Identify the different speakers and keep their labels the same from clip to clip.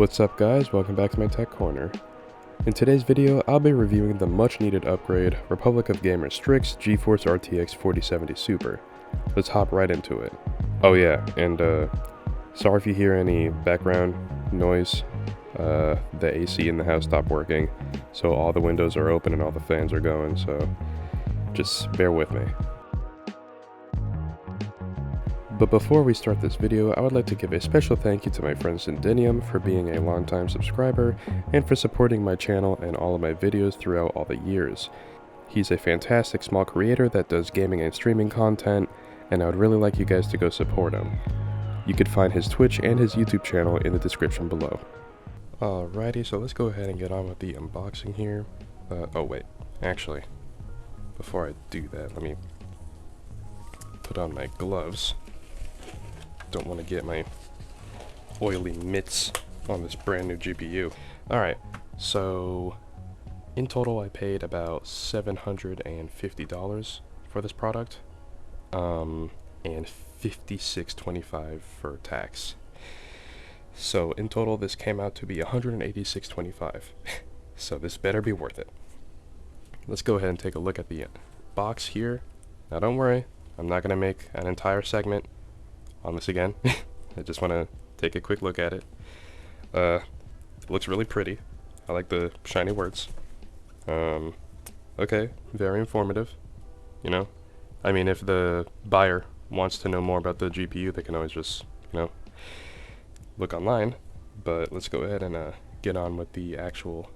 Speaker 1: What's up guys, welcome back to my tech corner. In today's video, I'll be reviewing the much needed upgrade Republic of Gamers Strix GeForce RTX 4070 Super. Let's hop right into it. Oh yeah, and sorry if you hear any background noise. The AC in the house stopped working, so all the windows are open and all the fans are going, so just bear with me. But before we start this video, I would like to give a special thank you to my friend Zendinium for being a longtime subscriber and for supporting my channel and all of my videos throughout all the years. He's a fantastic small creator that does gaming and streaming content, and I would really like you guys to go support him. You could find his Twitch and his YouTube channel in the description below. Alrighty, so let's go ahead and get on with the unboxing here. Oh wait, actually, before I do that, let me put on my gloves. Don't want to get my oily mitts on this brand new GPU. Alright, so in total I paid about $750 for this product, and $56.25 for tax. So in total this came out to be $186.25. So this better be worth it. Let's go ahead and take a look at the box here. Now don't worry, I'm not going to make an entire segment on this again. I just want to take a quick look at it. It looks really pretty. I like the shiny words. Okay, very informative. You know, I mean, if the buyer wants to know more about the GPU, they can always just, you know, look online. But let's go ahead and get on with the actual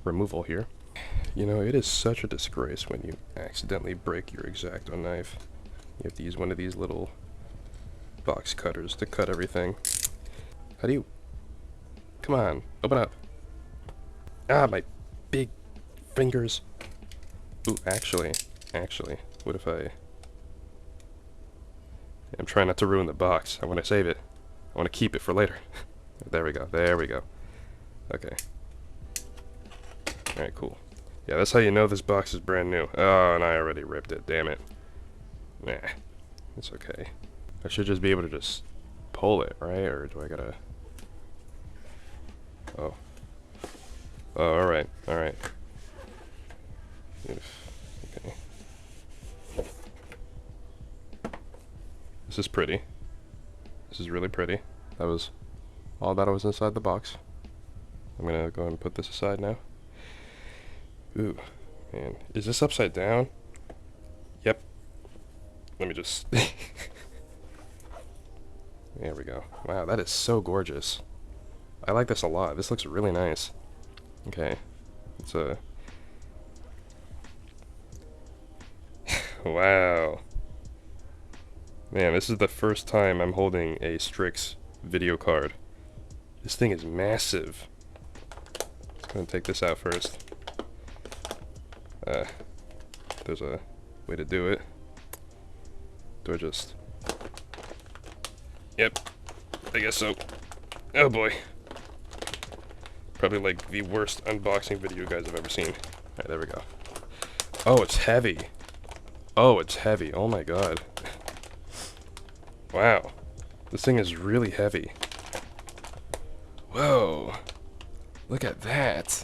Speaker 1: removal here. You know, it is such a disgrace when you accidentally break your X-Acto knife. You have to use one of these little box cutters to cut everything. How do you... Come on, open up. Ah, my big fingers. Ooh, actually, what if I'm trying not to ruin the box. I want to save it. I want to keep it for later. There we go, Okay. Alright, cool. Yeah, that's how you know this box is brand new. Oh, and I already ripped it, damn it. Nah, it's okay. I should just be able to just pull it, right? Or do I gotta... Oh. Oh, alright. Okay. This is pretty. This is really pretty. That was all that was inside the box. I'm gonna go ahead and put this aside now. Ooh, man. Is this upside down? Yep. Let me just... There we go. Wow, that is so gorgeous. I like this a lot. This looks really nice. Okay. It's a... Wow. Man, this is the first time I'm holding a Strix video card. This thing is massive. I'm gonna take this out first. There's a way to do it. Do I just... Yep, I guess so. Oh boy. Probably like the worst unboxing video you guys have ever seen. Alright, there we go. Oh, it's heavy. Oh, it's heavy. Oh my god. Wow. This thing is really heavy. Whoa. Look at that.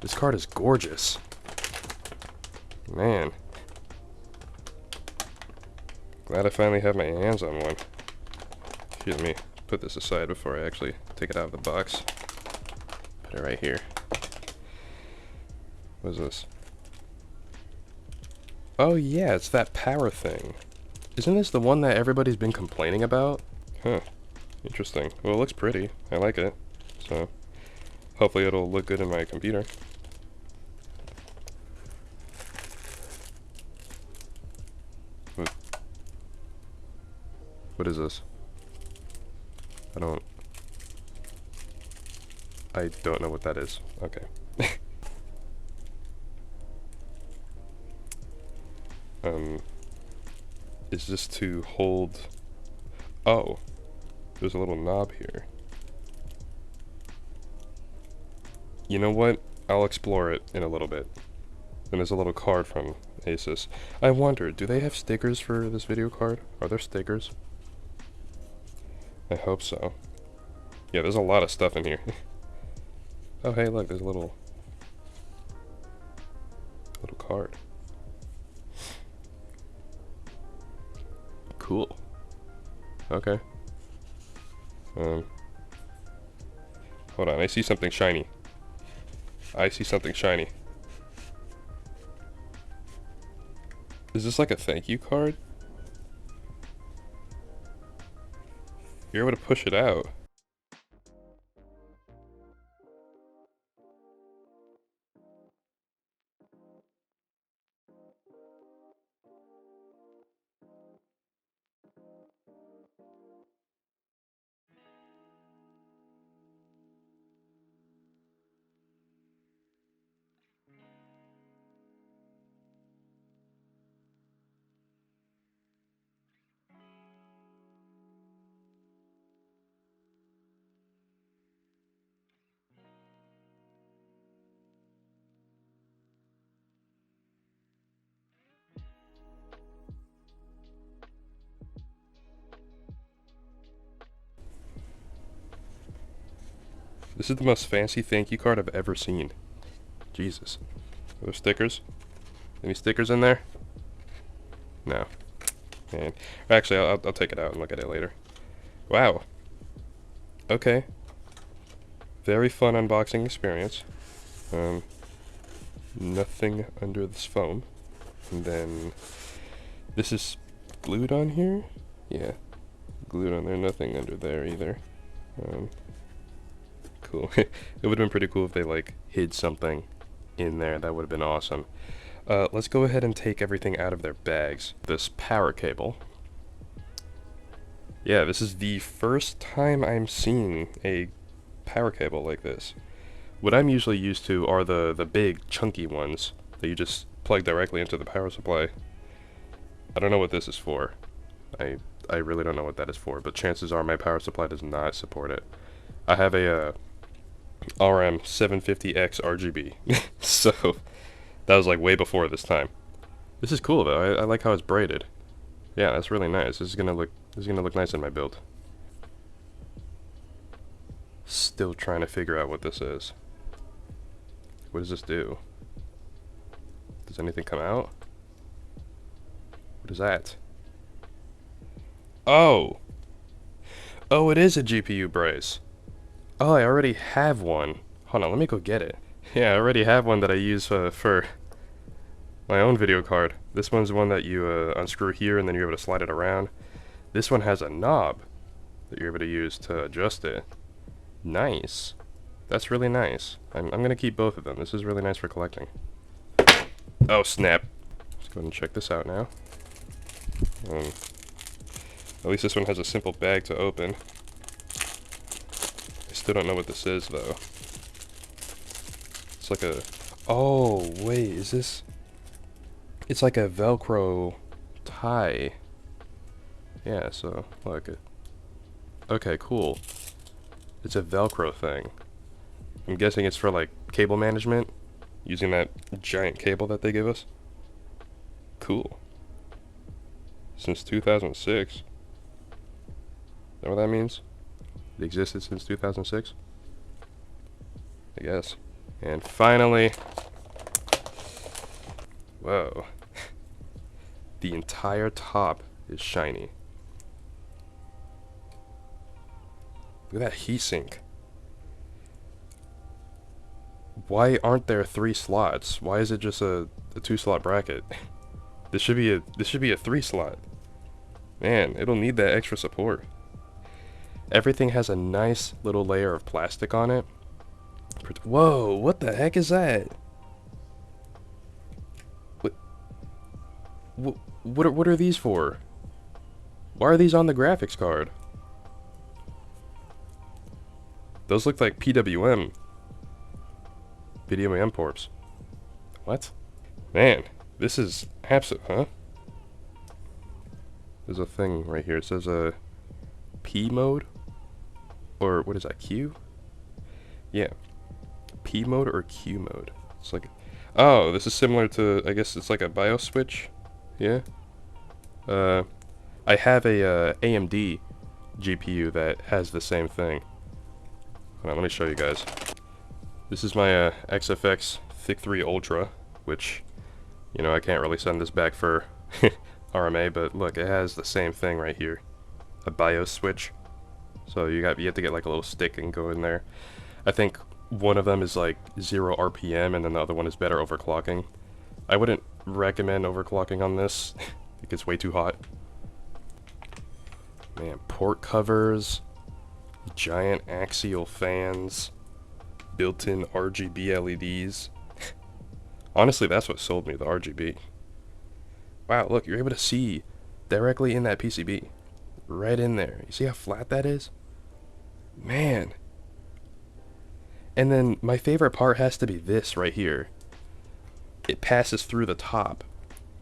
Speaker 1: This card is gorgeous. Man. Glad I finally have my hands on one. Excuse me. Put this aside before I actually take it out of the box. Put it right here. What is this? Oh yeah, it's that power thing. Isn't this the one that everybody's been complaining about? Huh. Interesting. Well, it looks pretty. I like it. So, hopefully it'll look good in my computer. What is this? I don't know what that is. Okay. Is this to hold... Oh, there's a little knob here. You know what? I'll explore it in a little bit. And there's a little card from ASUS. I wonder, do they have stickers for this video card? Are there stickers? I hope so. Yeah, there's a lot of stuff in here. Oh, hey, look, there's a little card. Cool. Okay. Hold on, I see something shiny. I see something shiny. Is this like a thank you card? You're able to push it out. This is the most fancy thank you card I've ever seen. Jesus. Are there stickers? Any stickers in there? No. Man. Actually, I'll take it out and look at it later. Wow. Okay. Very fun unboxing experience. Nothing under this foam. And then this is glued on here? Yeah. Glued on there. Nothing under there either. Cool. It would have been pretty cool if they like hid something in there. That would have been awesome. Let's go ahead and take everything out of their bags. This power cable. Yeah, this is the first time I'm seeing a power cable like this. What I'm usually used to are the big chunky ones that you just plug directly into the power supply. I don't know what this is for. I really don't know what that is for, but chances are my power supply does not support it. I have a RM750X RGB, so that was like way before this time. This is cool though. I like how it's braided. Yeah, that's really nice. This is gonna look nice in my build. Still trying to figure out what this is. What does this do? Does anything come out? What is that? Oh! Oh, it is a GPU brace. Oh, I already have one. Hold on, let me go get it. Yeah, I already have one that I use for my own video card. This one's one that you unscrew here and then you're able to slide it around. This one has a knob that you're able to use to adjust it. Nice. That's really nice. I'm gonna keep both of them. This is really nice for collecting. Oh, snap. Let's go ahead and check this out now. At least this one has a simple bag to open. I still don't know what this is, though. It's like a... Oh, wait, is this... It's like a Velcro tie. Yeah, so, look. Okay, cool. It's a Velcro thing. I'm guessing it's for, like, cable management. Using that giant cable that they give us. Cool. Since 2006. Is that what that means? It existed since 2006? I guess. And finally... Whoa. The entire top is shiny. Look at that heatsink. Why aren't there 3 slots? Why is it just a 2-slot bracket? This should be a 3-slot. Man, it'll need that extra support. Everything has a nice little layer of plastic on it. Whoa, what the heck is that? What are these for? Why are these on the graphics card? Those look like PWM. PWM ports. What? Man, this is absolute, huh? There's a thing right here. It says P mode? Or what is that, Q? Yeah. P mode or Q mode? It's like, oh, this is similar to, I guess it's like a BIOS switch. Yeah. I have a AMD GPU that has the same thing. Hold on, let me show you guys. This is my XFX Thick 3 Ultra, which, you know, I can't really send this back for RMA, but look, it has the same thing right here. A BIOS switch. So you have to get like a little stick and go in there. I think one of them is like 0 RPM and then the other one is better overclocking. I wouldn't recommend overclocking on this. It gets way too hot. Man, port covers, giant axial fans, built-in RGB LEDs. Honestly, that's what sold me, the RGB. Wow, look, you're able to see directly in that PCB. Right in there. You see how flat that is? Man. And then my favorite part has to be this right here. It passes through the top.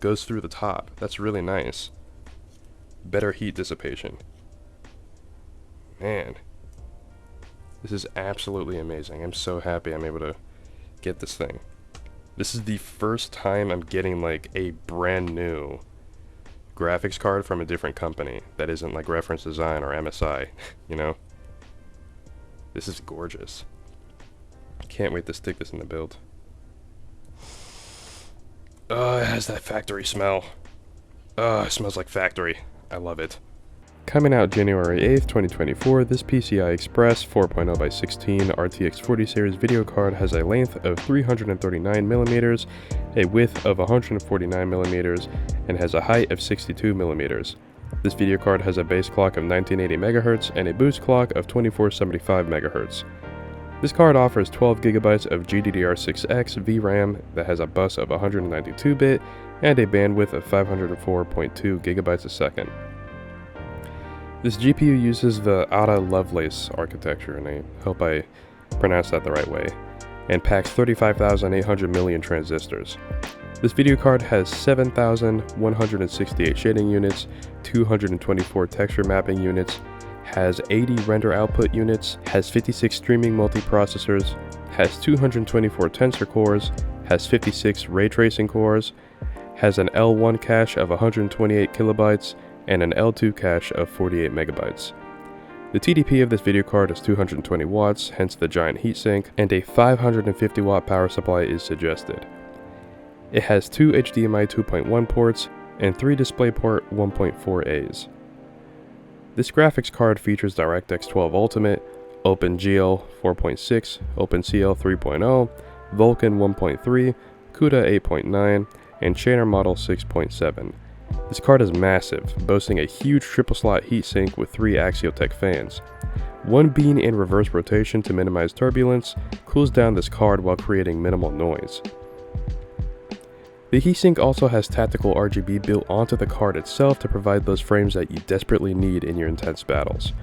Speaker 1: Goes through the top. That's really nice. Better heat dissipation. Man. This is absolutely amazing. I'm so happy I'm able to get this thing. This is the first time I'm getting like a brand new graphics card from a different company that isn't like Reference Design or MSI, you know? This is gorgeous. Can't wait to stick this in the build. Oh, it has that factory smell. Oh, it smells like factory. I love it. Coming out January 8th, 2024, this PCI Express 4.0x16 RTX 40 series video card has a length of 339mm, a width of 149mm, and has a height of 62mm. This video card has a base clock of 1980MHz and a boost clock of 2475MHz. This card offers 12GB of GDDR6X VRAM that has a bus of 192-bit and a bandwidth of 504.2GB a second. This GPU uses the Ada Lovelace architecture, and I hope I pronounced that the right way, and packs 35,800 million transistors. This video card has 7,168 shading units, 224 texture mapping units, has 80 render output units, has 56 streaming multiprocessors, has 224 tensor cores, has 56 ray tracing cores, has an L1 cache of 128 kilobytes, and an L2 cache of 48 megabytes. The TDP of this video card is 220 watts, hence the giant heatsink, and a 550 watt power supply is suggested. It has 2 HDMI 2.1 ports and 3 DisplayPort 1.4As. This graphics card features DirectX 12 Ultimate, OpenGL 4.6, OpenCL 3.0, Vulkan 1.3, CUDA 8.9, and Chainer Model 6.7. This card is massive, boasting a huge triple slot heatsink with 3 axial tech fans. One being in reverse rotation to minimize turbulence cools down this card while creating minimal noise. The heatsink also has tactical RGB built onto the card itself to provide those frames that you desperately need in your intense battles.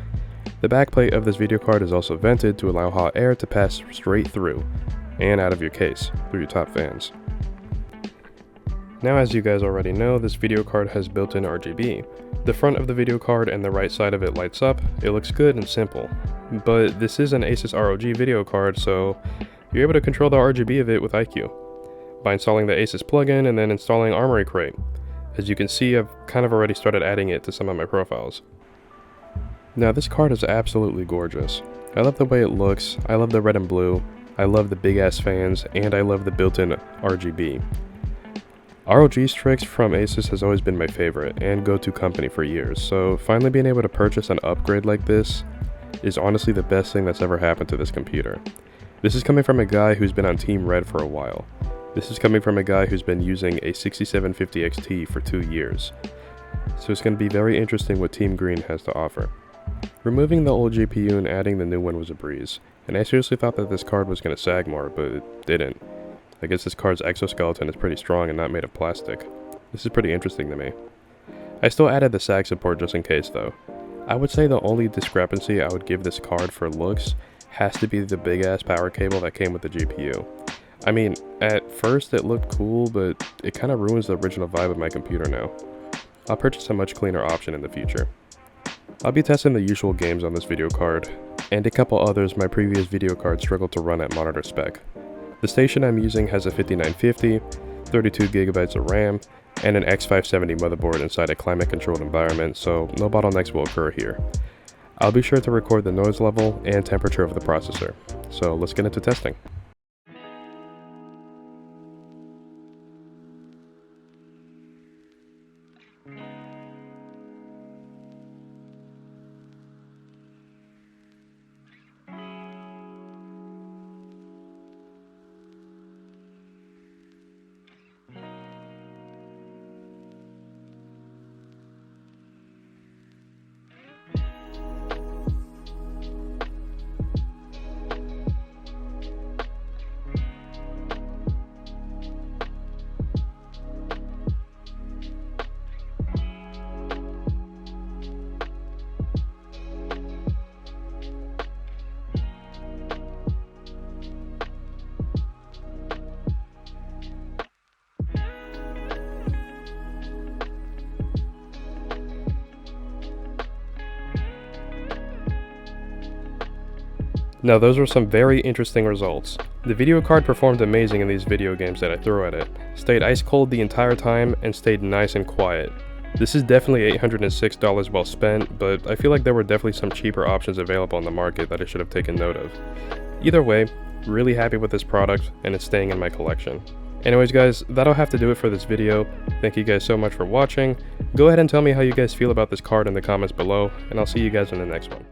Speaker 1: The backplate of this video card is also vented to allow hot air to pass straight through, and out of your case, through your top fans. Now, as you guys already know, this video card has built-in RGB. The front of the video card and the right side of it lights up. It looks good and simple. But this is an ASUS ROG video card, so you're able to control the RGB of it with iCUE by installing the ASUS plugin and then installing Armory Crate. As you can see, I've kind of already started adding it to some of my profiles. Now, this card is absolutely gorgeous. I love the way it looks, I love the red and blue, I love the big ass fans, and I love the built-in RGB. ROG Strix from ASUS has always been my favorite and go-to company for years, so finally being able to purchase an upgrade like this is honestly the best thing that's ever happened to this computer. This is coming from a guy who's been on Team Red for a while. This is coming from a guy who's been using a 6750 XT for 2 years. So it's going to be very interesting what Team Green has to offer. Removing the old GPU and adding the new one was a breeze, and I seriously thought that this card was going to sag more, but it didn't. I guess this card's exoskeleton is pretty strong and not made of plastic. This is pretty interesting to me. I still added the sag support just in case though. I would say the only discrepancy I would give this card for looks has to be the big ass power cable that came with the GPU. I mean, at first it looked cool, but it kind of ruins the original vibe of my computer now. I'll purchase a much cleaner option in the future. I'll be testing the usual games on this video card, and a couple others my previous video card struggled to run at monitor spec. The station I'm using has a 5950, 32GB of RAM, and an X570 motherboard inside a climate-controlled environment, so no bottlenecks will occur here. I'll be sure to record the noise level and temperature of the processor. So let's get into testing. Now those were some very interesting results. The video card performed amazing in these video games that I threw at it, stayed ice cold the entire time, and stayed nice and quiet. This is definitely $806 well spent, but I feel like there were definitely some cheaper options available on the market that I should have taken note of. Either way, really happy with this product, and it's staying in my collection. Anyways guys, that'll have to do it for this video. Thank you guys so much for watching. Go ahead and tell me how you guys feel about this card in the comments below, and I'll see you guys in the next one.